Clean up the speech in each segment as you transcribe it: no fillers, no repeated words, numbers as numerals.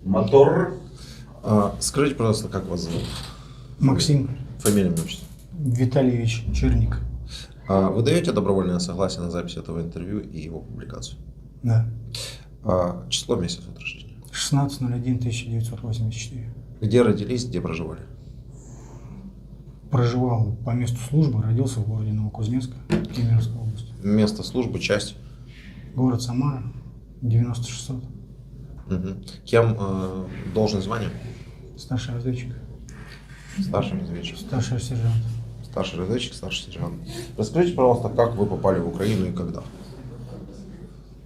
Мотор. Скажите, пожалуйста, как вас зовут? Максим Фамилия, имя, отчество. Витальевич Черник. Вы даете добровольное согласие на запись этого интервью и его публикацию? Да. Число, месяц от рождения? 16.01.1984. Где родились, где проживали? Проживал по месту службы, родился в городе Новокузнецк, Кемеровской области. Место службы, часть? Город Самара, 9600. Угу. Кем должность, звание? Старший разведчик. Старший разведчик. Старший сержант. Старший разведчик, старший сержант. Расскажите, пожалуйста, как вы попали в Украину и когда?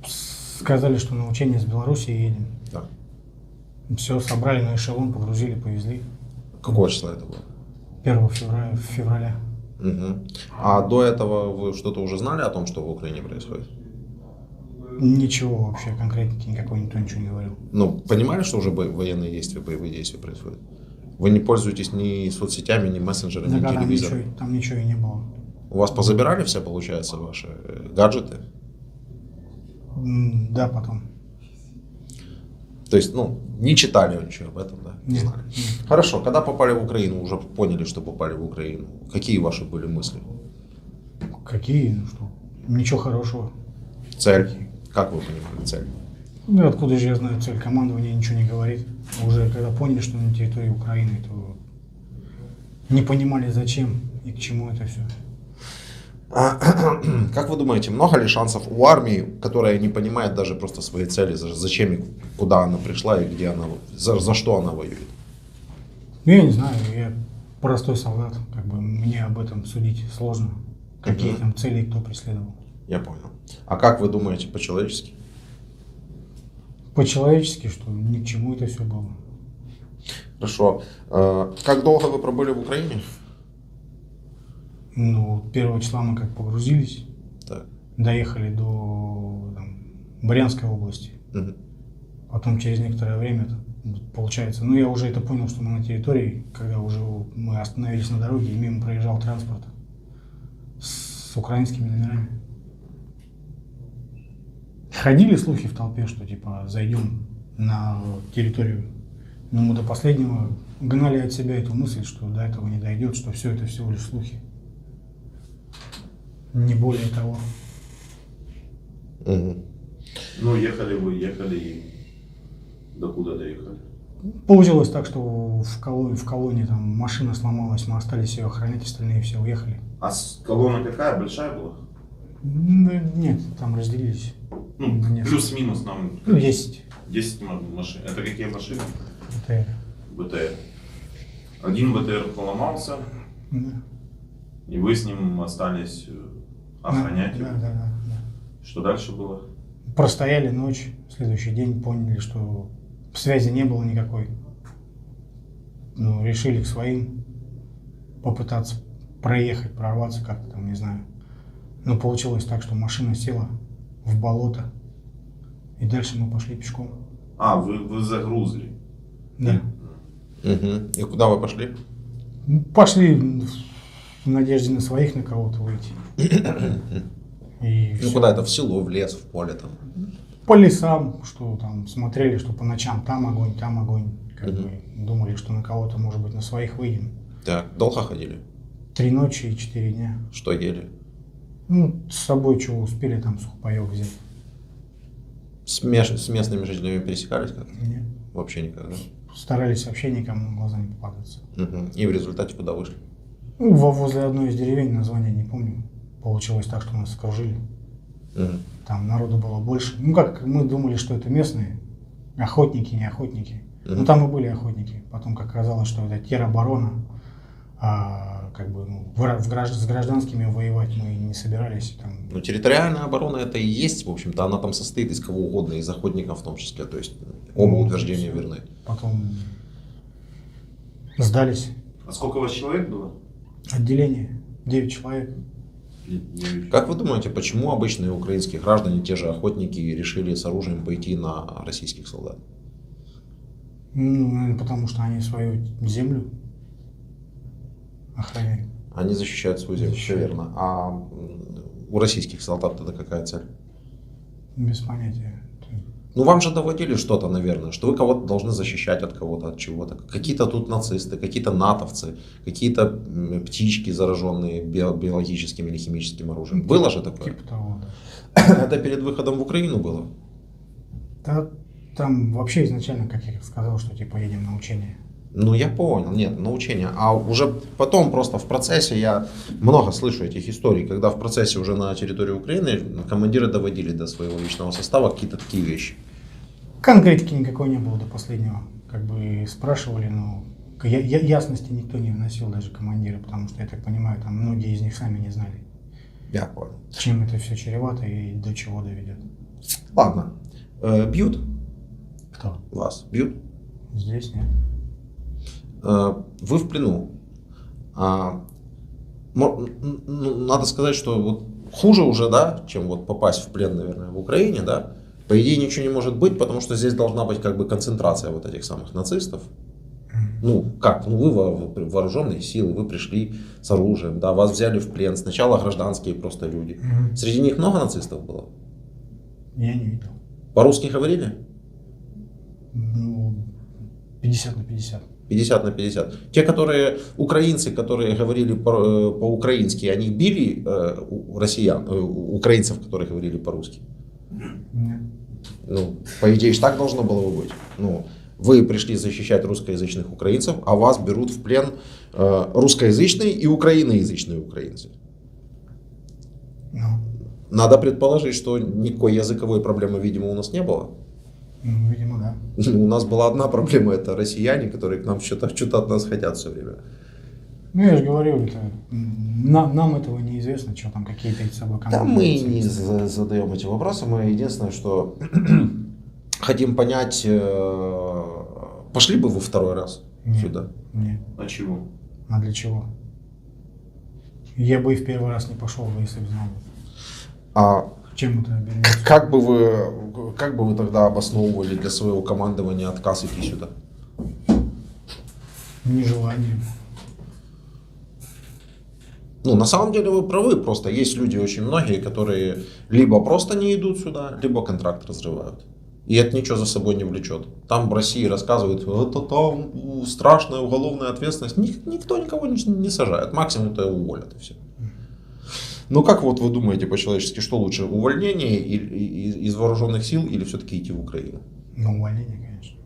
Сказали, что на учение с Белоруссии едем. Да. Все, собрали на эшелон, погрузили, повезли. Какого числа это было? 1 февраля. Угу. А до этого вы что-то уже знали о том, что в Украине происходит? Ничего вообще, конкретники никакой, никто ничего не говорил. Ну, понимали, что уже военные действия, боевые действия происходят? Вы не пользуетесь ни соцсетями, ни мессенджерами, ни телевизором? Там ничего и не было. У вас позабирали все, получается, ваши гаджеты? Да, потом. То есть, не читали ничего об этом, да? Не знали. Нет. Хорошо, когда попали в Украину, уже поняли, что попали в Украину, какие ваши были мысли? Какие? Ну что? Ничего хорошего. Цель? Как вы понимали цель? Ну, откуда же я знаю цель? Командование ничего не говорит. Уже когда поняли, что на территории Украины, то не понимали, зачем и к чему это все. Как вы думаете, много ли шансов у армии, которая не понимает даже просто свои цели, зачем и куда она пришла и где она, за что она воюет? Ну, я не знаю, я простой солдат, мне об этом судить сложно. Какие там цели кто преследовал. Я понял. А как вы думаете по-человечески? По-человечески, что ни к чему это все было. Хорошо. Как долго вы пробыли в Украине? Ну, 1 числа мы как погрузились, Так. доехали до Брянской области. Угу. Потом через некоторое время, получается, я уже это понял, что мы на территории, когда уже мы остановились на дороге, и мимо проезжал транспорт с украинскими номерами. Ходили слухи в толпе, что зайдем на территорию. Но мы до последнего гнали от себя эту мысль, что до этого не дойдет, что все это всего лишь слухи. Не более того. Угу. Ну, ехали и докуда доехали? Получилось так, что в колонне там машина сломалась, мы остались ее охранять, остальные все уехали. А колонна какая? Большая была? Нет, там разделились. Нет. Плюс-минус нам 10. 10 машин. Это какие машины? БТР. БТР. Один БТР поломался, Да. и вы с ним остались охранять его. Да. Что дальше было? Простояли ночь, следующий день поняли, что связи не было никакой. Решили к своим попытаться проехать, прорваться как-то там, не знаю. Но получилось так, что машина села в болото, и дальше мы пошли пешком. А, вы загрузили? Да. Угу. И куда вы пошли? Пошли в надежде на своих, на кого-то выйти. И всё. Куда это? В село, в лес, в поле там? По лесам, что там смотрели, что по ночам там огонь, там огонь. Думали, что на кого-то, может быть, на своих выйдем. Так, долго ходили? 3 ночи и 4 дня. Что ели? С собой чего успели, там сухпаек взять. С местными жителями пересекались как-то? Нет. Вообще никогда? Старались вообще никому на глаза не попадаться. Угу. И в результате куда вышли? Возле одной из деревень, название не помню. Получилось так, что нас окружили. Угу. Там народу было больше. Как мы думали, что это местные. Охотники, не охотники. Угу. Там и были охотники. Потом как оказалось, что это тероборона. С гражданскими воевать мы не собирались. Ну, территориальная оборона это и есть, в общем-то, она там состоит из кого угодно, из охотников в том числе. То есть оба утверждения верны. Потом сдались. А сколько у вас человек было? Отделение. 9 человек. Как вы думаете, почему обычные украинские граждане, те же охотники, решили с оружием пойти на российских солдат? Наверное, потому что они свою землю охраняют. Они защищают свою землю, все верно. А у российских солдат тогда какая цель? Без понятия. Ну, вам же доводили что-то, наверное, что вы кого-то должны защищать от кого-то, от чего-то. Какие-то тут нацисты, какие-то натовцы, какие-то птички, зараженные биологическим или химическим оружием. Было же такое? Типа того, да. Это перед выходом в Украину было? Да, там вообще изначально, как я сказал, что типа едем на учение. Ну, я понял, нет, на учение. А уже потом просто в процессе, я много слышу этих историй, когда в процессе уже на территории Украины командиры доводили до своего личного состава какие-то такие вещи. Конкретики никакой не было до последнего. Как бы спрашивали, но ясности никто не вносил, даже командиры, потому что, я так понимаю, там многие из них сами не знали, Я понял. чем это все чревато и до чего доведет. Ладно. Бьют Кто? вас? Бьют? Здесь нет. Вы в плену. Надо сказать, что вот хуже уже, да, чем вот попасть в плен, наверное, в Украине, да. По идее ничего не может быть, потому что здесь должна быть как бы концентрация вот этих самых нацистов. Ну, как? Ну, вы вооруженные силы, вы пришли с оружием, да, вас взяли в плен. Сначала гражданские просто люди. Среди них много нацистов было? Я не видел. По-русски говорили? Ну, 50 на 50. 50 на 50. Те, которые, украинцы, которые говорили по-украински, они били россиян, украинцев, которые говорили по-русски? Нет. Ну, по идее, ж так должно было бы быть. Ну, вы пришли защищать русскоязычных украинцев, а вас берут в плен русскоязычные и украиноязычные украинцы. Ну, Надо предположить, что никакой языковой проблемы, видимо, у нас не было. ну, видимо, да. У нас была одна проблема, это россияне, которые к нам что-то от нас хотят все время. Ну, я же говорю, это, нам этого неизвестно, что там, какие перед собой Да, команды. мы не задаем эти вопросы, мы единственное, что хотим понять, пошли бы вы второй раз Нет. сюда? Нет. А чего? А для чего? Я бы и в первый раз не пошел бы, если бы знал. А Чем это обернется? как бы вы тогда обосновывали для своего командования отказ идти сюда? Нежеланием. Ну, на самом деле вы правы, просто есть люди очень многие, которые либо просто не идут сюда, либо контракт разрывают. И это ничего за собой не влечет. Там в России рассказывают, это там страшная уголовная ответственность. Никто никого не сажает, максимум это уволят и все. Ну как вот вы думаете по-человечески, что лучше, увольнение из вооруженных сил или все-таки идти в Украину? Ну, увольнение, конечно.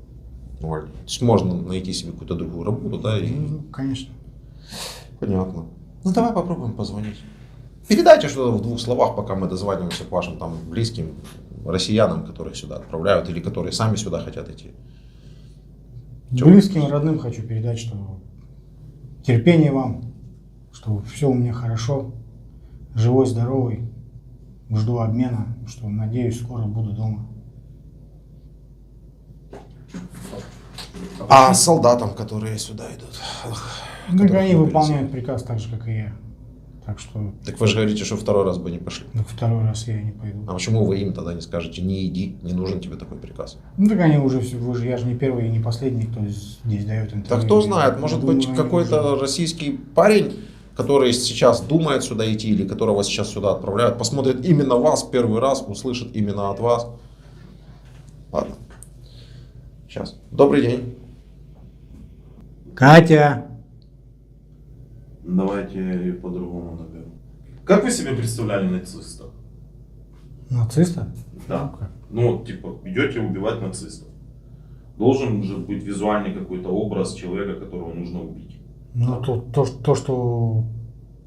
Увольнение. То есть можно найти себе какую-то другую работу, да? И... Ну, конечно. Понятно. Ну давай попробуем позвонить. Передайте что-то в 2 словах, пока мы дозваниваемся к вашим там близким россиянам, которые сюда отправляют или которые сами сюда хотят идти. Близким, родным хочу передать, что терпение вам, что все у меня хорошо, живой, здоровый, жду обмена, что надеюсь, скоро буду дома. А солдатам, которые сюда идут? Так они выполняют приказ так же, как и я. Так что Так вы же говорите, что второй раз бы не пошли. ну, второй раз я не пойду. А почему вы им тогда не скажете, не иди, не нужен тебе такой приказ? Ну так они уже все, я же не первый и не последний, кто здесь дает интервью. Да кто знает, Я может думаю, быть они какой-то уже- российский парень, который сейчас думает сюда идти или которого сейчас сюда отправляют, посмотрит именно вас первый раз, услышит именно от вас. Ладно. Сейчас. Добрый день. Катя! Давайте по-другому, наверное. Как вы себе представляли нацистов? Нациста? Да. Ну, как? Ну, типа, идете убивать нацистов. Должен же быть визуальный какой-то образ человека, которого нужно убить. Ну, то, что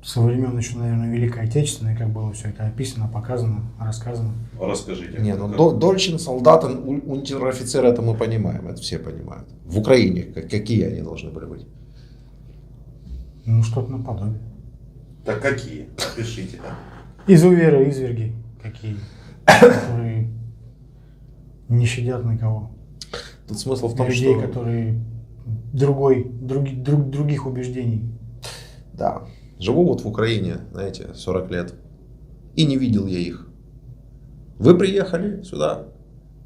со времен еще, наверное, Великой Отечественной, как было все это описано, показано, рассказано. Расскажите. Не, ну как- Дольчин, солдат, унтер-офицер, это мы понимаем, это все понимают. В Украине какие они должны были быть? Ну, что-то наподобие. Так какие? Пишите там. Изуверы, изверги какие, которые не щадят никого. Тут смысл в том, Людей, что... которые других убеждений. Да. Живу вот в Украине, знаете, 40 лет. И не видел я их. Вы приехали сюда,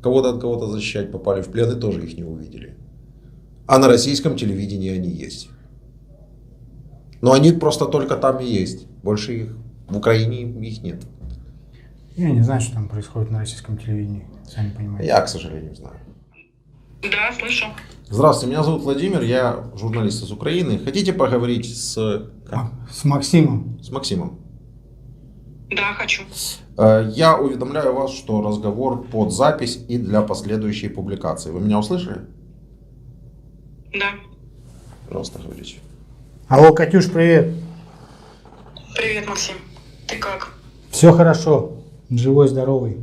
кого-то от кого-то защищать, попали в плен и тоже их не увидели. А на российском телевидении они есть. Но они просто только там и есть. Больше их в Украине их нет. Я не знаю, что там происходит на российском телевидении, сами понимаете. Я, к сожалению, знаю. Да, слышу. Здравствуйте, меня зовут Владимир, я журналист из Украины. Хотите поговорить с Максимом. Максимом? Да, хочу. Я уведомляю вас, что разговор под запись и для последующей публикации. Вы меня услышали? Да. Просто говорите. Алло, Катюш, привет. Привет, Максим. Ты как? Все хорошо. Живой, здоровый.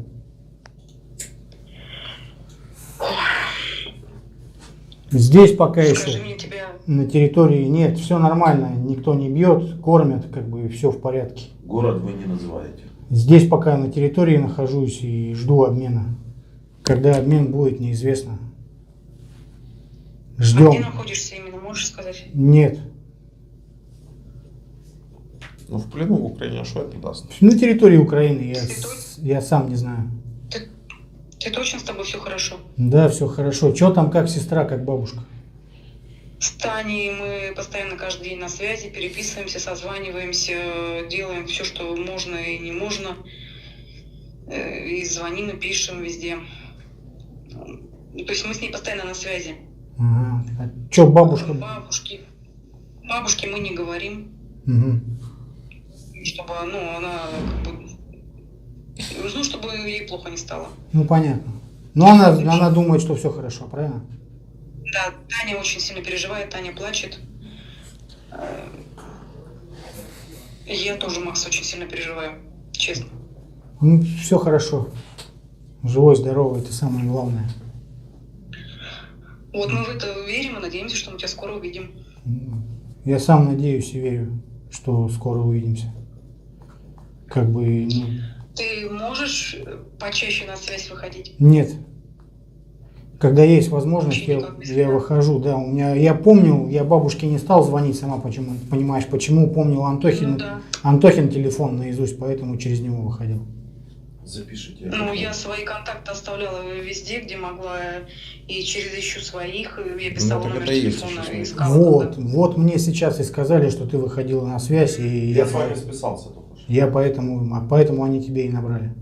Здесь пока Скажи еще мне тебя... на территории нет, все нормально, никто не бьет, кормят, как бы все в порядке. Город вы не называете. Здесь пока на территории нахожусь и жду обмена. Когда обмен будет, неизвестно. А Ждем. где находишься именно, можешь сказать? Нет. Ну, в плену в Украине, а что это даст? На территории Украины Ты я сам не знаю. Ты точно с тобой все хорошо? Да, все хорошо. Че там, как сестра, как бабушка? С Таней мы постоянно каждый день на связи, переписываемся, созваниваемся, делаем все, что можно и не можно. И звоним, и пишем везде. То есть мы с ней постоянно на связи. Ага. А че бабушка? Бабушке мы не говорим, Угу. чтобы, она как бы... Ну, чтобы ей плохо не стало. Ну понятно. Но она думает, что все хорошо, правильно? Да, Таня очень сильно переживает, Таня плачет. Я тоже, Макс, очень сильно переживаю, честно. Ну, все хорошо. Живой, здоровый, это самое главное. Вот мы в это верим и надеемся, что мы тебя скоро увидим. Я сам надеюсь и верю, что скоро увидимся. Как бы, Ты можешь почаще на связь выходить? нет. Когда есть возможность, я выхожу. Да, я помню, я бабушке не стал звонить сама, почему, понимаешь, почему помнил Антохин, Да. Антохин телефон наизусть, поэтому через него выходил. Запишите. Я свои контакты оставляла везде, где могла, и через ищу своих, я писала так номер это и есть телефона, еще искала. Вот мне сейчас и сказали, что ты выходила на связь, и Я с вами списался только что. я поэтому они тебе и набрали.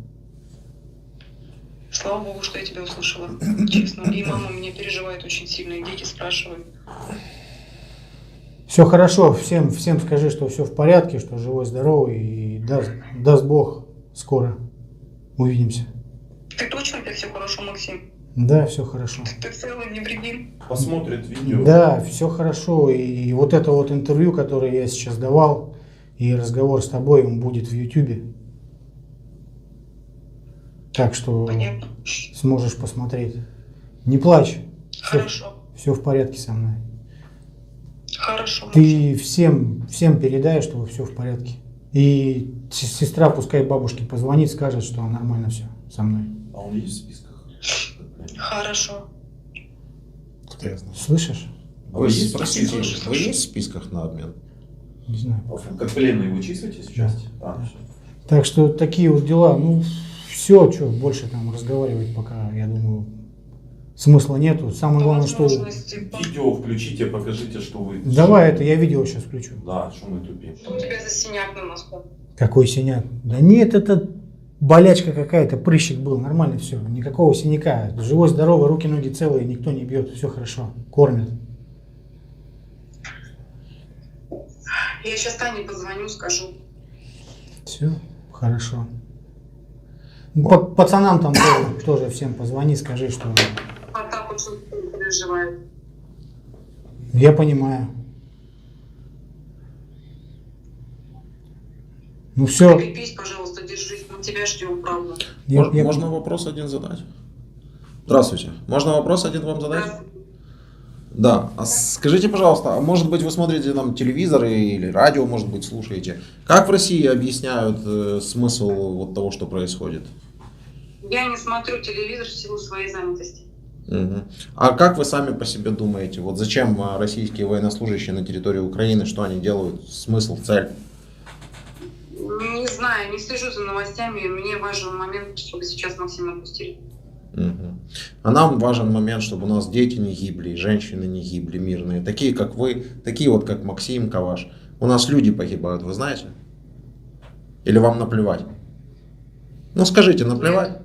Слава Богу, что я тебя услышала, честно. И мама меня переживает очень сильно, и дети спрашивают. Все хорошо, всем скажи, что все в порядке, что живой, здоровый, и даст Бог, скоро увидимся. Ты точно, у тебя все хорошо, Максим? Да, все хорошо. Ты целый, невредим? Посмотрит видео. Да, все хорошо. И вот это вот интервью, которое я сейчас давал, и разговор с тобой, он будет в Ютубе. Так что Понятно. сможешь посмотреть. Не плачь. Хорошо. Все в порядке со мной. Хорошо. Максим. Ты всем передай, что все в порядке. И сестра пускай бабушке позвонит, скажет, что нормально все со мной. А он есть в списках? Хорошо. Кто я знаю? Слышишь? Вы есть спросите, слышу. вы есть в списках на обмен? Не знаю. Как пленный вы числитесь в части? Да. Всё. Так что такие вот дела. Ну, все, что больше там разговаривать пока, я думаю, смысла нету. Самое главное, что... Видео включите, покажите, что вы... Давай это, я видео сейчас включу. Да, что мы тупим. Что у тебя за синяк на носу? Какой синяк? Да нет, это болячка какая-то, прыщик был, нормально все, никакого синяка. Живой, здоровый, руки, ноги целые, никто не бьет, все хорошо, кормят. Я сейчас Тане позвоню, скажу. Все, хорошо. Пацанам там тоже всем позвони, скажи, что А так очень переживает. я понимаю. Ну все, Крепись, пожалуйста, держись. Мы тебя ждем, правда. Можно вопрос один задать? Здравствуйте. Можно вопрос один вам задать? Да. А скажите, пожалуйста, а может быть вы смотрите там телевизор или радио, может быть, слушаете? Как в России объясняют смысл вот того, что происходит? Я не смотрю телевизор в силу своей занятости. Угу. А как вы сами по себе думаете, вот зачем российские военнослужащие на территории Украины, что они делают, смысл, цель? Не знаю, не слежу за новостями. Мне важен момент, чтобы сейчас Максима отпустили. Угу. А нам важен момент, чтобы у нас дети не гибли, женщины не гибли, мирные, такие как вы, такие вот как Максим Коваш. У нас люди погибают, вы знаете? Или вам наплевать? Ну скажите, наплевать?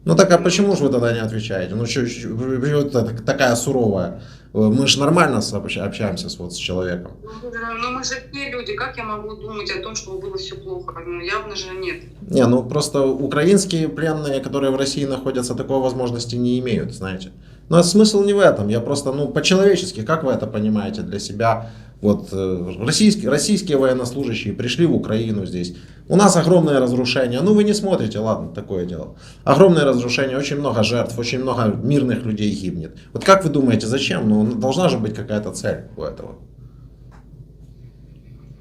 Ну так а почему же вы тогда не отвечаете? Ну что такая суровая? Мы же нормально общаемся с человеком. Ну мы же те люди, как я могу думать о том, что было все плохо? Ну явно же нет. Не, ну просто украинские пленные, которые в России находятся, такой возможности не имеют, знаете. Но смысл не в этом, я просто, ну по-человечески, как вы это понимаете для себя? Вот российские военнослужащие пришли в Украину здесь. У нас огромное разрушение. Ну вы не смотрите, ладно, такое дело. Огромное разрушение, очень много жертв, очень много мирных людей гибнет. Вот как вы думаете, зачем? Ну должна же быть какая-то цель у этого.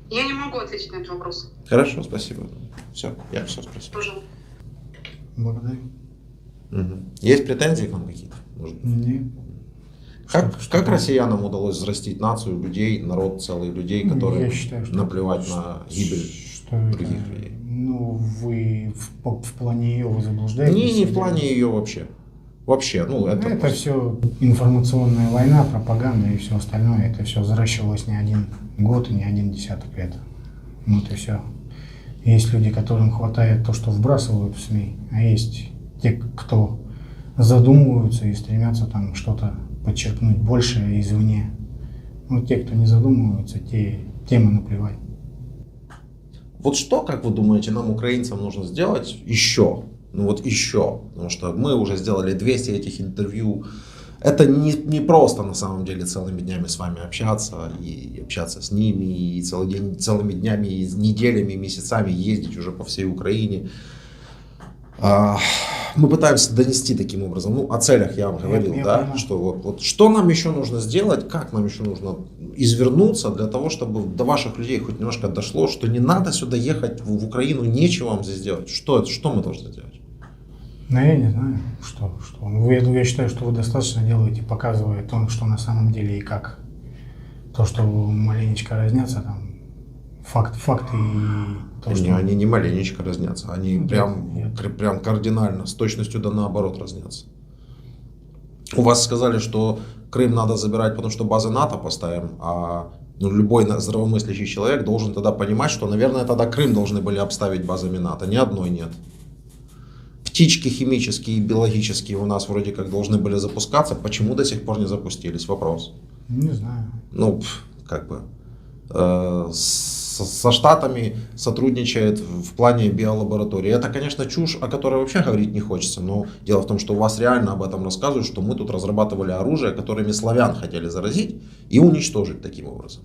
Я не могу ответить на этот вопрос. Хорошо, спасибо. Все, я все спросил. Пожалуйста. Благодарю. Угу. Есть претензии к вам какие-то? Может? Нет. Как россиянам удалось взрастить нацию людей, народ целый людей, которые Я считаю, что наплевать на гибель других людей? Ну, вы в плане ее вы заблуждаетесь? Не в плане ее вообще. Вообще, ну это... Это все информационная война, пропаганда и все остальное. Это все взращивалось не один год и не один десяток лет. Вот и все. Есть люди, которым хватает то, что вбрасывают в СМИ, а есть те, кто задумываются и стремятся там что-то подчеркнуть большее извне. Ну, те, кто не задумываются, тем и наплевать. Вот что, как вы думаете, нам, украинцам, нужно сделать еще? Ну вот еще. Потому что мы уже сделали 200 этих интервью. Это не просто на самом деле целыми днями с вами общаться и общаться с ними, и целыми днями, и неделями, и месяцами ездить уже по всей Украине. Мы пытаемся донести таким образом, ну о целях я вам говорил, да, понимаю. Что вот что нам еще нужно сделать, как нам еще нужно извернуться для того, чтобы до ваших людей хоть немножко дошло, что не надо сюда ехать в Украину, нечего вам здесь делать. Что мы должны сделать? Ну, я не знаю, что. Я считаю, что вы достаточно делаете, показывая то, что на самом деле и как. То, что маленечко разнятся, там, факты и то, что... Они не маленечко разнятся, они прям кардинально, с точностью да наоборот разнятся. У вас сказали, что Крым надо забирать, потому что базы НАТО поставим, а любой здравомыслящий человек должен тогда понимать, что, наверное, тогда Крым должны были обставить базами НАТО, ни одной нет. Птички химические и биологические у нас вроде как должны были запускаться, почему до сих пор не запустились? Вопрос. Не знаю. Ну, как бы, со Штатами сотрудничает в плане биолаборатории. Это, конечно, чушь, о которой вообще говорить не хочется, но дело в том, что у вас реально об этом рассказывают, что мы тут разрабатывали оружие, которыми славян хотели заразить и уничтожить таким образом.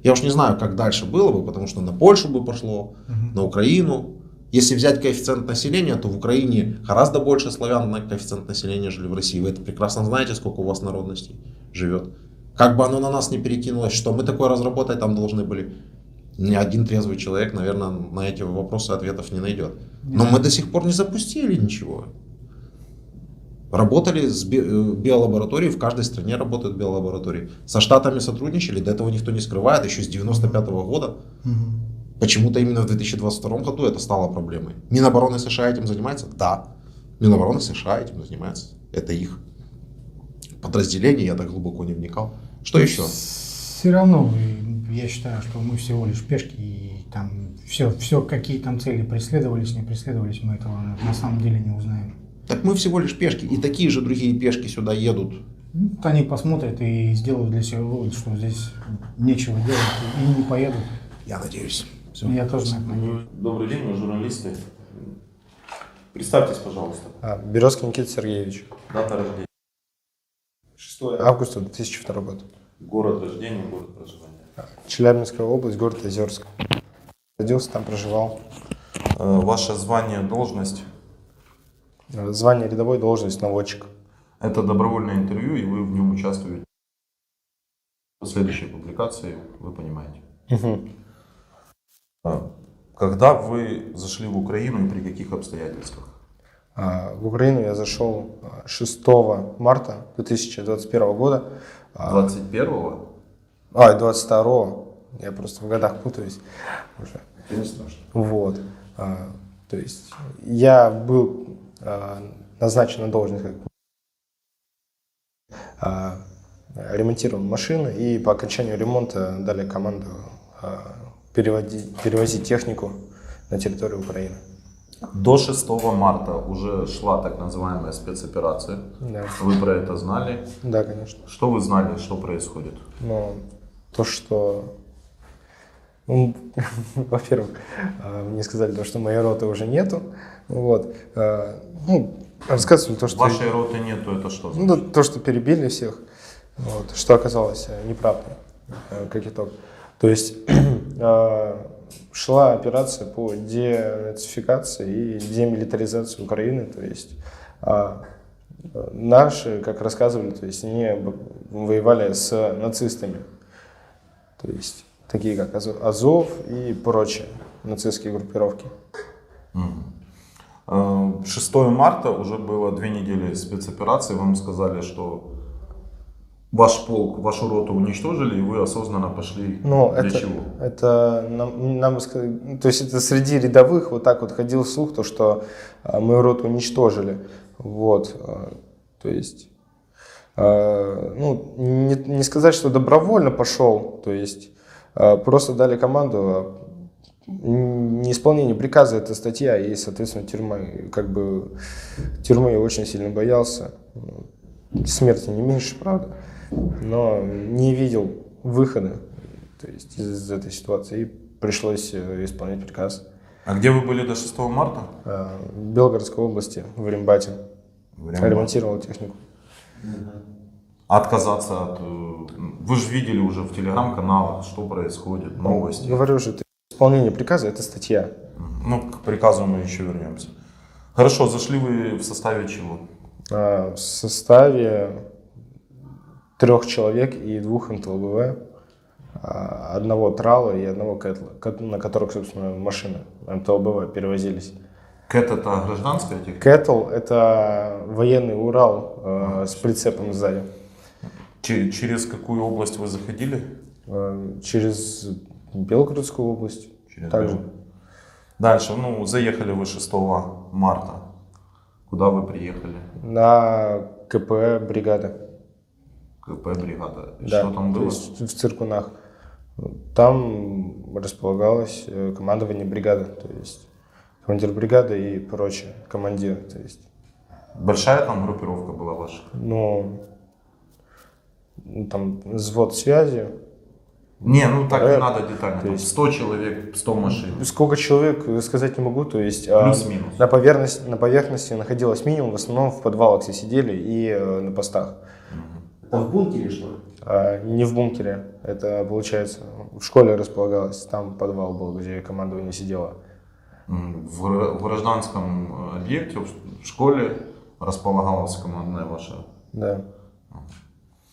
Я уж не знаю, как дальше было бы, потому что на Польшу бы пошло, на Украину. Если взять коэффициент населения, то в Украине гораздо больше славян на коэффициент населения, нежели в России. Вы это прекрасно знаете, сколько у вас народностей живет. Как бы оно на нас не перекинулось, что мы такое разработать там должны были. Ни один трезвый человек, наверное, на эти вопросы ответов не найдет. Но мы до сих пор не запустили ничего. Работали с биолабораторией, в каждой стране работают биолаборатории. Со Штатами сотрудничали, до этого никто не скрывает, еще с 95-го года. Почему-то именно в 2022 году это стало проблемой. Минобороны США этим занимается? Да. Минобороны США этим занимается. Это их подразделение, я так глубоко не вникал. Что еще? Все равно, я считаю, что мы всего лишь пешки, и там все, какие там цели преследовались, не преследовались, мы этого на самом деле не узнаем. Так мы всего лишь пешки, и такие же другие пешки сюда едут. Вот они посмотрят и сделают для себя вывод, что здесь нечего делать, и не поедут. Я надеюсь. Все. Я тоже на это надеюсь. Добрый день, мы журналисты. Представьтесь, пожалуйста. Березкин Никита Сергеевич. Дата рождения. 6 августа 2002 год. Город рождения, город проживания. Челябинская область, город Озерск. Родился там, проживал. Ваше звание, должность? Звание рядовой, должность наводчик. Это добровольное интервью, и вы в нем участвуете. В следующей публикации вы понимаете. Когда вы зашли в Украину и при каких обстоятельствах? В Украину я зашел 6 марта 2021 года. 21-го? 22-го. Я просто в годах путаюсь уже. Это не страшно. Вот. То есть я был назначен на должность, как ремонтировал машины, и по окончанию ремонта дали команду перевозить технику на территорию Украины. До 6 марта уже шла так называемая спецоперация. Да. Вы про это знали? Да, конечно. Что вы знали, что происходит? Но то, что... Ну, во-первых, мне сказали, то, что моей роты уже нету. Вот. Ну, рассказывали то, что... Вашей роты нету, это что? Ну, то, что перебили всех, вот, что оказалось неправдой, как итог. То есть шла операция по денацификации и демилитаризации Украины. То есть наши, как рассказывали, то есть они воевали с нацистами. То есть такие как Азов и прочие нацистские группировки. 6 марта уже было 2 недели спецоперации. Вам сказали, что ваш полк, вашу роту уничтожили, и вы осознанно пошли. Ну, для это, чего? это нам сказали, то есть это среди рядовых вот так вот ходил слух, то, что мою роту уничтожили. Вот, то есть, ну, не сказать, что добровольно пошел, то есть просто дали команду. Неисполнение приказа — это статья, и, соответственно, тюрьма. Как бы тюрьмы я очень сильно боялся. Смерти не меньше, правда. Но не видел выхода, то есть, из этой ситуации. И пришлось исполнять приказ. А где вы были до 6 марта? В Белгородской области, в Римбате. Ремонтировал технику. Отказаться от... Вы же видели уже в телеграм-каналах, что происходит, новости. Говорю же, исполнение приказа — это статья. Ну, к приказу мы еще вернемся. Хорошо, зашли вы в составе чего? В составе 3 человек и 2 МТЛБВ, 1 трала и 1 кэтла, на которых, собственно, машины МТЛБВ перевозились. Кэт — это гражданская техника? Кэтл — это военный Урал с прицепом сзади. Через какую область вы заходили? Через Белгородскую область. Через Также. Дальше, ну, заехали вы 6 марта. Куда вы приехали? На КП бригады. КП бригада. Да, Что там то было? есть в Циркунах. Там располагалось командование бригады, то есть командир бригады и прочее, командир. То есть. Большая там группировка была ваша? Ну, там взвод связи. Не, ну так не надо детально. То есть 100 человек, 100 машин. Сколько человек, сказать не могу. То есть Плюс-минус. на поверхности находилось минимум, в основном в подвалах все сидели и на постах. Это в бункере, что ли? Не в бункере. Это, получается, в школе располагалось. Там подвал был, где командование сидело. В гражданском объекте, в школе располагалась командная ваша? Да.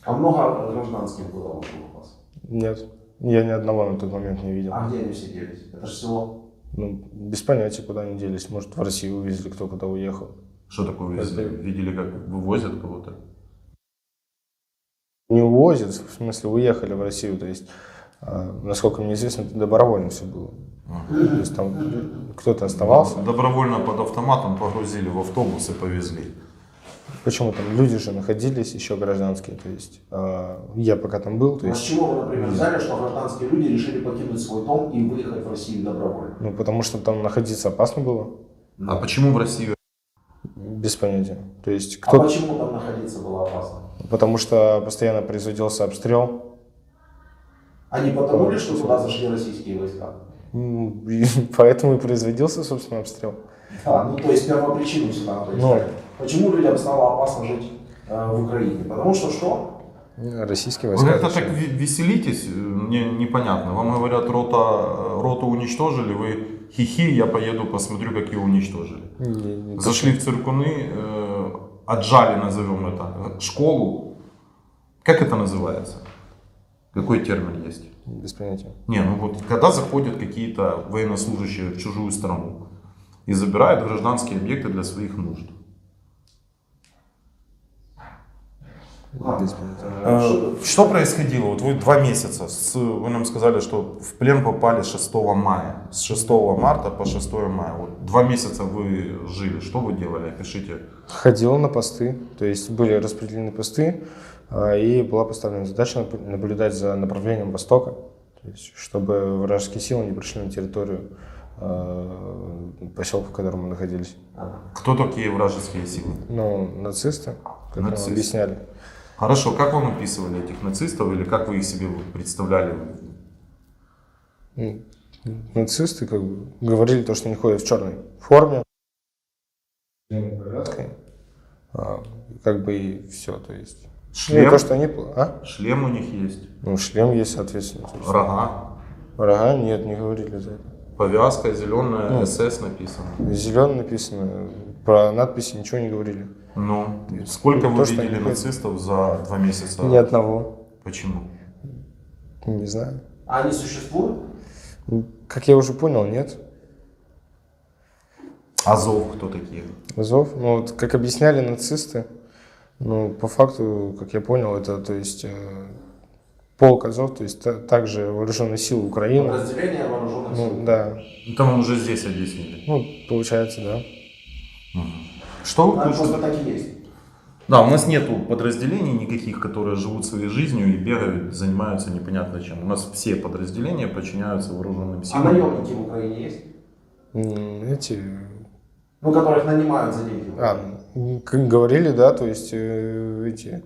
А много гражданских было вокруг вас? Нет. Я ни одного на тот момент не видел. А где они все делись? Это же село. Ну, без понятия, куда они делись. Может, в Россию увезли, кто куда уехал. Что такое везли? Видели, как вывозят кого-то? Не увозят, в смысле, уехали в Россию. То есть, насколько мне известно, это добровольно все было. То есть там кто-то оставался. Добровольно под автоматом погрузили в автобус и повезли. Почему там люди же находились, еще гражданские. То есть я пока там был. То А с есть, чего вы, например, взяли, что гражданские люди решили покинуть свой дом и выехать в Россию добровольно? ну, потому что там находиться опасно было. А почему в Россию? Без понятия. То есть А кто почему там находиться было опасно? потому что постоянно производился обстрел. А не потому ли, что туда зашли российские войска? И поэтому и производился, собственно, обстрел. Да, ну то есть первопричину сюда надо искать. Почему людям стало опасно жить в Украине? Потому что? Российские Вы войска. как-то зачем? так веселитесь, мне непонятно. Вам говорят, роту уничтожили, вы хихи, я поеду посмотрю, как ее уничтожили. Не Зашли в Циркуны, отжали, назовем это, школу. Как это называется? Какой термин есть? без понятия. Не, ну вот когда заходят какие-то военнослужащие в чужую страну и забирают гражданские объекты для своих нужд. Без понятия. Что происходило? Вот вы 2 месяца, вы нам сказали, что в плен попали 6 мая. С 6 марта по 6 мая. Вот 2 месяца вы жили. Что вы делали? Опишите. Ходил на посты, то есть были распределены посты, и была поставлена задача наблюдать за направлением востока, то есть, чтобы вражеские силы не пришли на территорию поселка, в котором мы находились. Кто такие вражеские силы? Ну, нацисты, как нам Нацисты. объясняли. Хорошо, как вам описывали этих нацистов или как вы их себе представляли? Ну, нацисты как бы говорили то, что они ходят в черной форме. Как бы и все, то есть. Шлем? Ну, то, что они... Шлем у них есть, Ну, шлем есть, соответственно. То есть. рога, Рога нет, не говорили за это. повязка зеленая, СС написано. Зелено написано, про надписи ничего не говорили. Ну, сколько то, вы что видели они ходят. нацистов за 2 месяца? Ни одного. Почему? Не знаю. А они существуют? Как я уже понял, нет. Азов кто такие? Азов, ну вот как объясняли нацисты, ну по факту, как я понял, это то есть полк Азов, то есть также вооруженные силы Украины. Подразделение вооруженных сил. Ну да, Это вам уже здесь объяснили. ну получается, да. Что вы Они кушаете? просто так и есть. Да, у нас нету подразделений никаких, которые живут своей жизнью и бегают, занимаются непонятно чем. У нас все подразделения подчиняются вооруженным А силам. наемники в Украине есть? Эти, Ну, которых нанимают за деньги. как говорили, да, то есть эти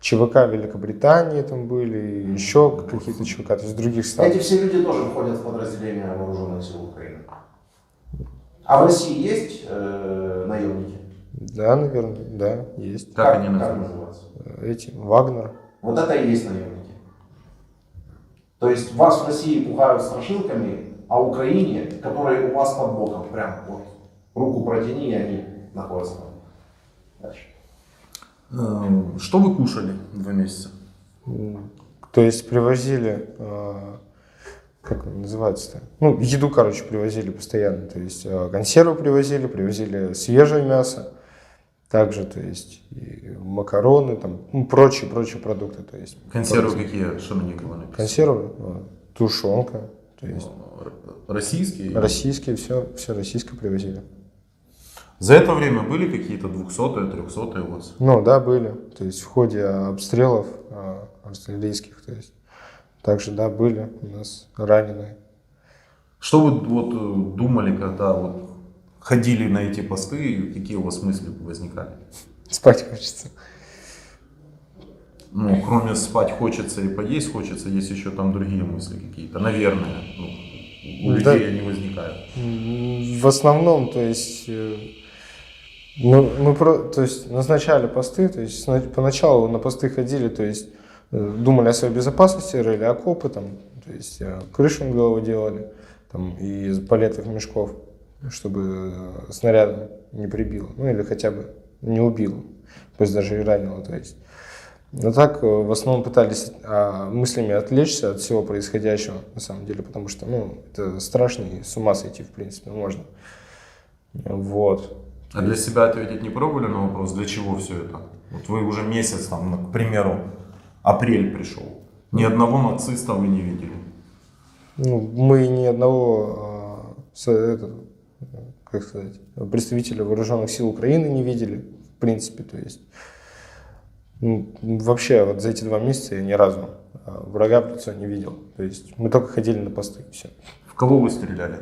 ЧВК Великобритании там были, и еще какие-то ЧВК, то есть других стран. Эти все люди тоже входят в подразделение вооруженных сил Украины. А в России есть наемники? Да, наверное, да, есть. Как они как называются? называются? Эти, Вагнер. Вот это и есть наемники. То есть вас в России пугают страшилками, а в Украине, которые у вас под боком, прям вот, руку протяни, и они находятся там. Дальше. Что вы кушали 2 месяца? То есть привозили, как он называется-то? Ну, еду, короче, привозили постоянно. То есть консервы привозили свежее мясо. Также, то есть и макароны, там, ну, прочие продукты. То есть, Консервы какие? Что на них было написано? консервы, тушенка, то есть Российские? российские, все российское привозили. За это время были какие-то 200-е, 300-е у вас? Ну, да, были. То есть в ходе обстрелов артиллерийских, то есть также, да, были у нас раненые. Что вы вот думали, когда вот ходили на эти посты, и какие у вас мысли возникали? Спать хочется. Ну, кроме спать хочется и поесть хочется, есть еще там другие мысли какие-то, наверное. Ну, у людей Да. они возникают. В основном, то есть, то есть назначали посты, то есть поначалу на посты ходили, то есть думали о своей безопасности, рыли окопы, там, то есть крышу над головой делали, там, из палетных мешков, чтобы снарядом не прибило, ну или хотя бы не убило, пусть даже и ранило, то есть. Но так в основном пытались мыслями отвлечься от всего происходящего, на самом деле, потому что, ну, это страшно и с ума сойти, в принципе, можно. Вот. А для себя ответить не пробовали на вопрос, для чего все это? Вот вы уже месяц, там, к примеру, апрель пришел. Ни одного нациста вы не видели. Ну, мы ни одного как сказать, представителя вооруженных сил Украины не видели, в принципе, то есть. Ну, вообще, вот за эти 2 месяца я ни разу врага в лицо не видел. То есть мы только ходили на посты, и все. В кого вы стреляли?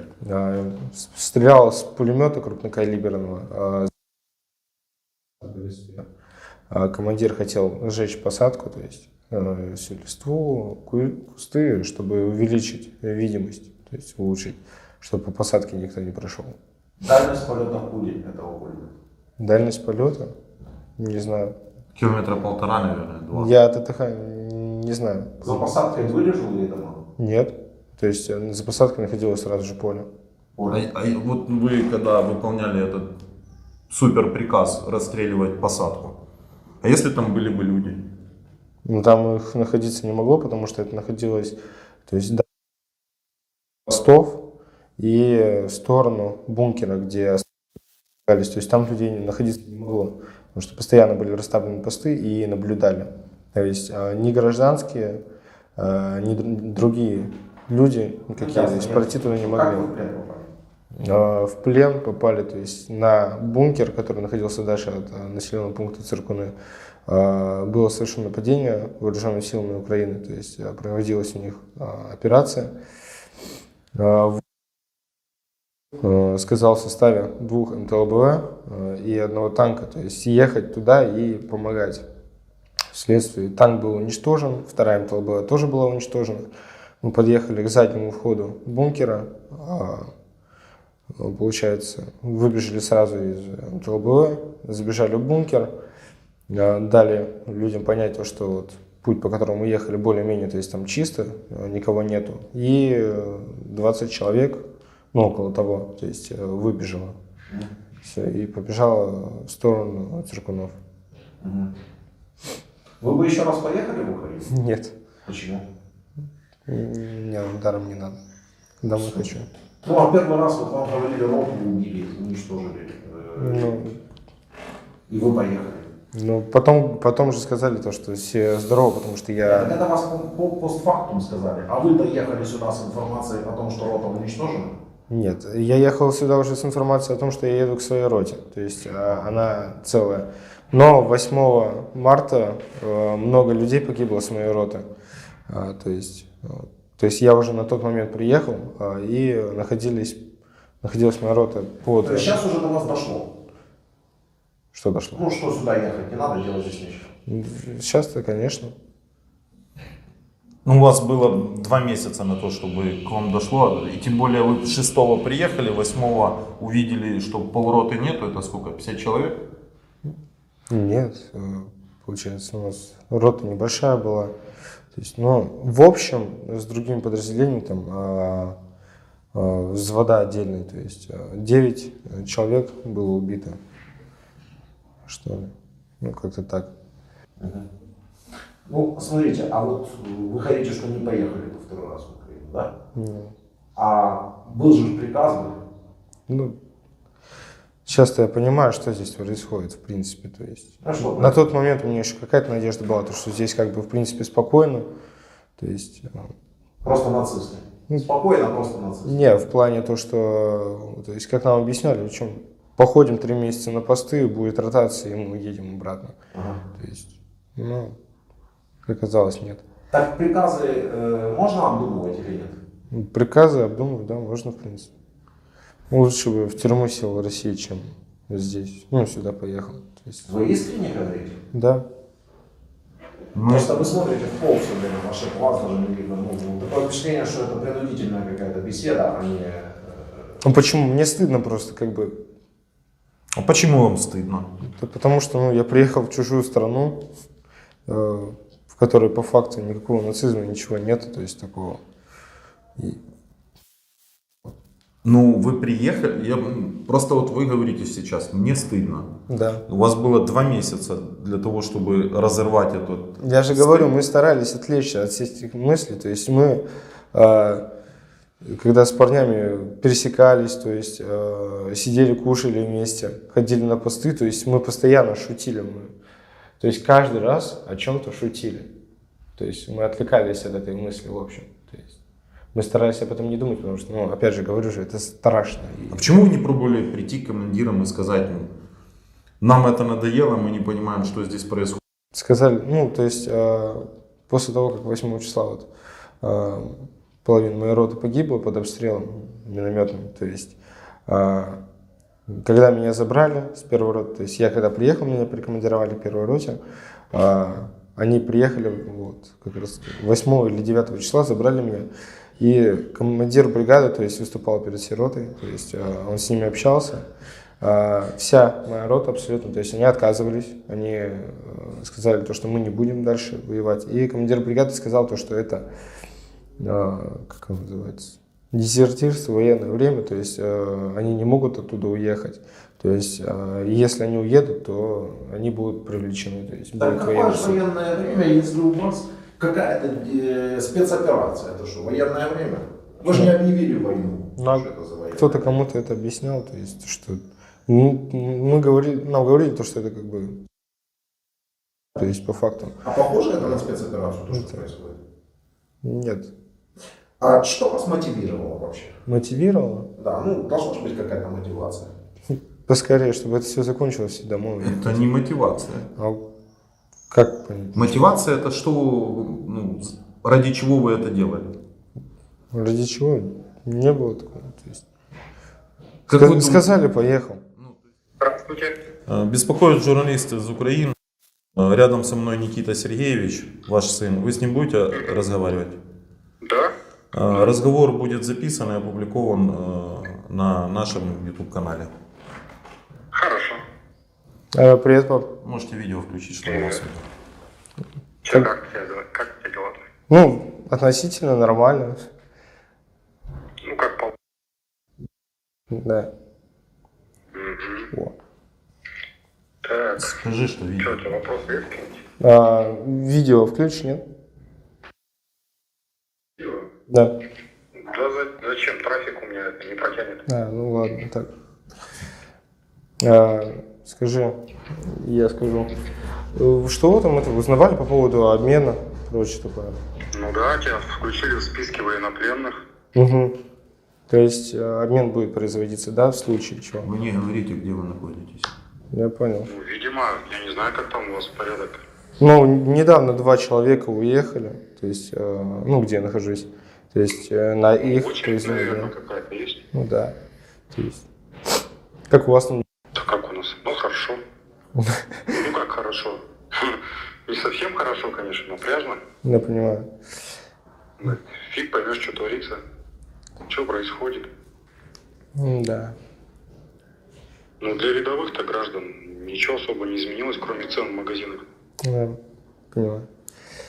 Стрелял с пулемета крупнокалиберного. Командир хотел сжечь посадку, то есть всю листву, кусты, чтобы увеличить видимость, то есть улучшить, чтобы по посадке никто не прошел. Дальность полета пули этого пулемета. Дальность полета? Не знаю. Километра 1,5, наверное, 2. Я от ТТХ не знаю. За посадкой вырежу ли это много? Нет. То есть за посадкой находилось сразу же поле. А вот вы, когда выполняли этот супер приказ расстреливать посадку, а если там были бы люди? Ну там их находиться не могло, потому что это находилось, то есть до постов и в сторону бункера, где оставались. То есть там людей находиться не могло, потому что постоянно были расставлены посты и наблюдали. То есть ни гражданские, ни другие люди никакие здесь пройти туда не могли. Как вы в плен попали? В плен попали, то есть на бункер, который находился дальше от населенного пункта Циркуны, было совершено нападение вооруженными силами Украины, то есть проводилась у них операция. сказал в составе 2 МТЛБ и 1 танка, то есть ехать туда и помогать следствию. Танк был уничтожен, 2 МТЛБ тоже была уничтожена. Мы подъехали к заднему входу бункера, получается, выбежали сразу из МТЛБ, забежали в бункер, дали людям понять, то, что вот путь, по которому мы ехали, более-менее, то есть там чисто, никого нету. И 20 человек, ну около того, то есть выбежало. Все, и побежало в сторону Циркунов. Вы бы еще раз поехали в Украину? Нет, Почему? мне даром не надо. Домой хочу. Ну, а первый раз вот вам провалили роту, убили, уничтожили. Ну, И вы поехали. ну, потом же сказали то, что все здорово, потому что Так я... это вас постфактум сказали. А вы доехали сюда с информацией о том, что рота уничтожена? Нет, я ехал сюда уже с информацией о том, что я еду к своей роте, то есть она целая. Но 8 марта много людей погибло с моей роты. То есть я уже на тот момент приехал, и находилась моя рота под... То есть сейчас уже до вас дошло? Что дошло? Ну, что сюда ехать, не надо делать здесь ничего. Сейчас-то, конечно. Ну, у вас было 2 месяца на то, чтобы к вам дошло. И тем более вы 6-го приехали, 8-го увидели, что полроты нету. Это сколько? 50 человек? Нет, получается, у нас рота небольшая была. То есть, ну, в общем, с другими подразделениями там взвода отдельные, то есть 9 человек было убито. Что ли? Ну, как-то так. Ну, смотрите, а вот вы хотите, что не поехали во второй раз в Украину, да? Ну, А был же приказ, был. ну, сейчас-то я понимаю, что здесь происходит, в принципе, то есть. А что На тот момент у меня еще какая-то надежда была, то, что здесь как бы, в принципе, спокойно. То есть, Просто нацисты. Спокойно, просто нацисты. не, в плане то, что, то есть, как нам объясняли, в чем походим 3 месяца на посты, будет ротация, и мы уедем обратно. Ага. То есть, ну, как оказалось, нет. Так приказы можно обдумывать или нет? Приказы обдумывать, да, можно, в принципе. Лучше бы в тюрьму сел в России, чем здесь. Ну, сюда поехал. То есть, Вы искренне говорите? да. Просто вы смотрите в пол все время, ваших глаз даже не видно. Ну, такое впечатление, что это принудительная какая-то беседа, а не... Ну почему? Мне стыдно просто, как бы. А почему вам стыдно? Да потому что, ну, я приехал в чужую страну, в которой по факту никакого нацизма, ничего нет, то есть такого. И Ну, вы приехали, просто вот вы говорите сейчас, мне стыдно. да. У вас было 2 месяца для того, чтобы разорвать этот... Я же говорю, мы старались отвлечься от всех этих мыслей. То есть мы, когда с парнями пересекались, то есть сидели, кушали вместе, ходили на посты, то есть мы постоянно шутили. То есть каждый раз о чем-то шутили. То есть мы отвлекались от этой мысли, в общем. То есть мы старались об этом не думать, потому что, ну, опять же, говорю же, это страшно. А почему вы не пробовали прийти к командирам и сказать, ну, нам это надоело, мы не понимаем, что здесь происходит? Сказали, ну, то есть после того, как 8 числа вот, половина моей роты погибла под обстрелом минометным, то есть когда меня забрали с первой роты, то есть я когда приехал, меня прикомандировали к первой роте, они приехали вот, как раз 8 или 9 числа, забрали меня, и командир бригады, то есть выступал перед всей ротой, то есть он с ними общался. Вся моя рота абсолютно, то есть они отказывались, они сказали то, что мы не будем дальше воевать. И командир бригады сказал то, что это, как он называется, дезертирство, военное время, то есть они не могут оттуда уехать. То есть если они уедут, то они будут привлечены. То есть, Так какое же военное время, если у вас какая-то спецоперация? Это что, военное время? Вы же не объявили войну. Ну, Что это за военное? кто-то кому-то это объяснял, то есть что нам говорили то, что это как бы, то есть по факту. А похоже это на спецоперацию, то, что происходит? Нет. А что вас мотивировало вообще? Мотивировало? Да, ну должна же быть какая-то мотивация. Поскорее, чтобы это все закончилось и домой. Это не мотивация. А как понять? Мотивация это что, ну, ради чего вы это делали? Ради чего? Не было такого. То есть Как вы думаете? Сказали, поехал. Здравствуйте. Беспокоит журналист из Украины. Рядом со мной Никита Сергеевич, ваш сын. Вы с ним будете разговаривать? Да? Разговор будет записан и опубликован на нашем YouTube-канале. Хорошо. Привет, пап. Можете видео включить, что у вас. Че, как у тебя дела? Ну, относительно нормально. Ну, как по... Да. Угу. О. Так, Скажи, что видео. что, у тебя вопросы есть какие-нибудь? Видео включишь, нет? Видео? Да. Да зачем? Трафик у меня это не протянет. Ну ладно, так. Скажи, я скажу. Что вы там это узнавали по поводу обмена? Прочее такое. Ну да, тебя включили в списке военнопленных. Угу. То есть обмен будет производиться, да, в случае чего? Вы не говорите, где вы находитесь. Я понял. Ну, видимо, я не знаю, как там у вас порядок. Ну, недавно 2 человека уехали, то есть, ну, где я нахожусь, то есть, на их Очередь, произведение. наверное, какая-то есть. Ну, да, то есть, как у вас там? Да как у нас? Ну, хорошо. Ну, как хорошо? Не совсем хорошо, конечно, но пляжно. Я понимаю. Фиг поймешь, что творится, что происходит. Да. Ну, для рядовых-то граждан ничего особо не изменилось, кроме цен в магазинах. Да, понимаю.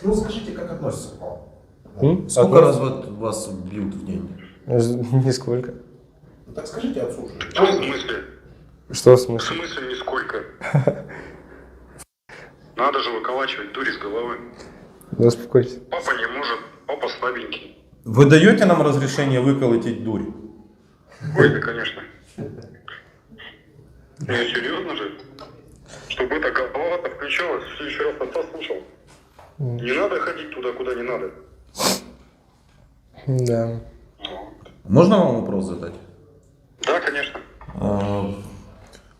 Ну, скажите, как относится к вам? Сколько раз вас бьют в день? Нисколько. Ну, так скажите отцу же. В смысле? Что в В смысле? смысле нисколько? Надо же выколачивать дурь из головы. Да, успокойтесь. Папа не может, папа слабенький. Вы даете нам разрешение выколотить дурь? Ой, да, конечно. Ну, серьезно же? Чтобы эта голова-то включалась, в следующий раз отца слушал. Не надо ходить туда, куда не надо. Да. Можно вам вопрос задать? Да, конечно.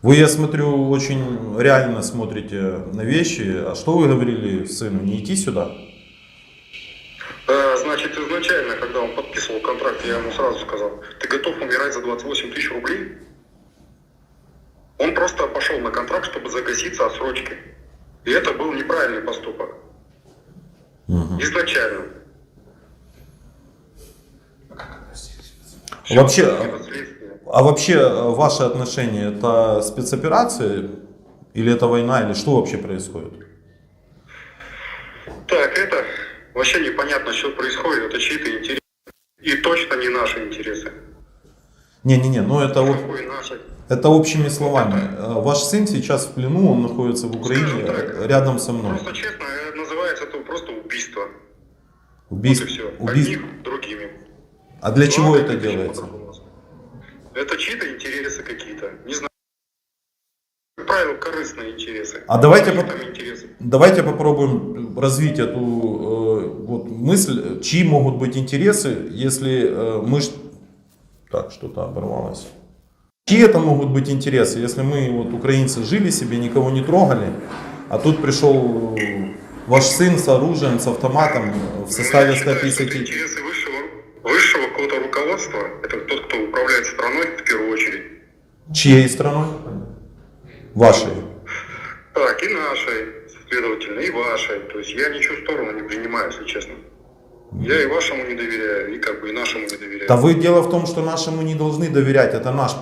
Вы, я смотрю, очень реально смотрите на вещи. А что вы говорили сыну, не идти сюда? Значит, изначально, когда он подписывал контракт, я ему сразу сказал, ты готов умирать за 28 тысяч рублей? Он просто пошел на контракт, чтобы загаситься отсрочки. И это был неправильный поступок. Изначально. Вообще, Последствия. а вообще ваши отношения это спецоперация или это война, или что вообще происходит? Так, это вообще непонятно, что происходит. Это чьи-то интересы. И точно не наши интересы. Не-не-не, ну это вот... Какой наши? Это общими словами. Ваш сын сейчас в плену, он находится в Украине, Скажем так, рядом со мной. Просто честно, называется это просто убийство. Убийство. Вот и все. Убийство. Одних другими. А для чего Ну, это почему делается? по-другому? Это чьи-то интересы какие-то. Не знаю. Как правило, корыстные интересы. А давайте, Какие там интересы? давайте попробуем развить эту вот мысль, чьи могут быть интересы, если мы... Так, что-то оборвалось. Чьи это могут быть интересы, если мы, вот, украинцы, жили себе, никого не трогали, а тут пришел ваш сын с оружием, с автоматом в составе Я считаю, 150... что это интересы высшего какого-то руководства. Это тот, кто управляет страной в первую очередь. Чьей страной? Вашей. Так, и нашей, следовательно, и вашей. То есть я ничью сторону не принимаю, если честно. Я и вашему не доверяю, и как бы и нашему не доверяю. Да вы, дело в том, что нашему не должны доверять. Это наш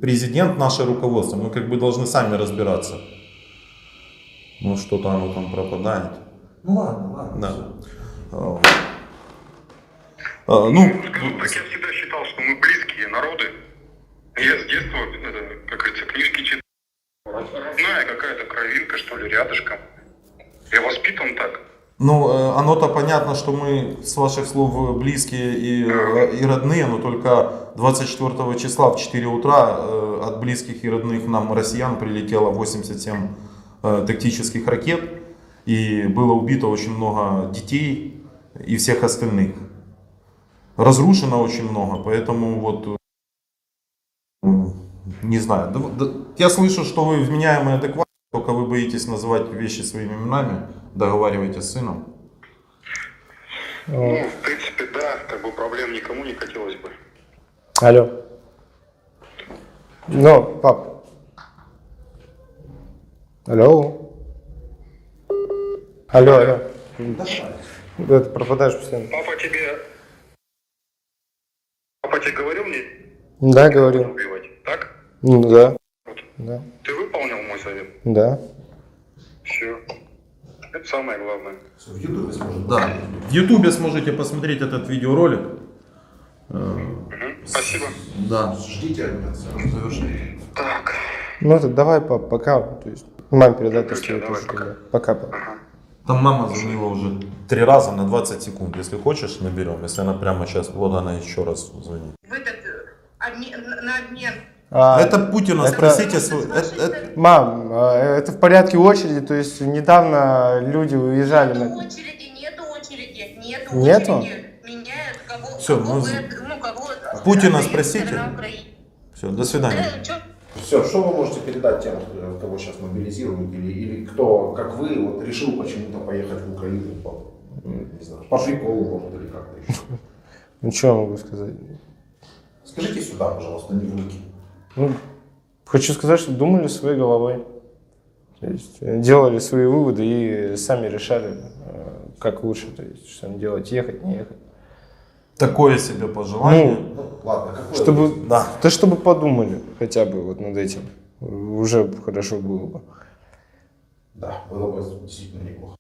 президент, наше руководство. Мы как бы должны сами разбираться. Ну, что-то оно там пропадает. Ну ладно. Да. Ну, Скажу так, я всегда считал, что мы близкие народы. Я с детства, как говорится, книжки читал. Родная какая-то кровинка, что ли, рядышком. Я воспитан так. ну, оно-то понятно, что мы, с ваших слов, близкие и родные, но только 24 числа в 4 утра от близких и родных нам россиян прилетело 87 тактических ракет. И было убито очень много детей и всех остальных. Разрушено очень много, поэтому вот, не знаю. Я слышу, что вы вменяемый, адекватный, только вы боитесь называть вещи своими именами, договариваетесь с сыном. Ну, в принципе, да, как бы проблем никому не хотелось бы. Алло. Но, пап. Алло. Алло. Да, ты пропадаешь постоянно. Папа тебе говорил мне Да, говорил. убивать, так? Ну, да. Да. Ты выполнил мой совет? Да. Все. Это самое главное. В Ютубе сможет. Да. В Ютубе сможете посмотреть этот видеоролик. Спасибо. Да. Ждите завершения. Так. Ну, это давай, пап, пока. То есть, маме передай то, что я Давай, тоже пока. говорю. Пока, пап. Там мама звонила уже 3 раза на 20 секунд. Если хочешь, наберем. Если она прямо сейчас, вот она еще раз звонит. В этот на обмен. Это Путина, это- спросите. Мам, это в порядке очереди, то есть недавно люди уезжали Нету на... очереди, Нету? очереди. Меняют кого, Всё, кого мы- вы- ну, кого Путина отдает спросите. сторона Украины. Все, до свидания. Чё? Все, что вы можете передать тем, кого сейчас мобилизируют, или кто, как вы, вот, решил почему-то поехать в Украину не знаю, по приколу, может, или как-то еще? Ну, что я могу сказать? Скажите сюда, пожалуйста, не в руки. Ну, хочу сказать, что думали своей головой. То есть делали свои выводы и сами решали, как лучше, то есть, что им делать, ехать, не ехать. Такое себе пожелание. Ну, ладно, какое Чтобы, Да. да, чтобы подумали хотя бы вот над этим. Уже хорошо было бы. Да, было бы действительно неплохо.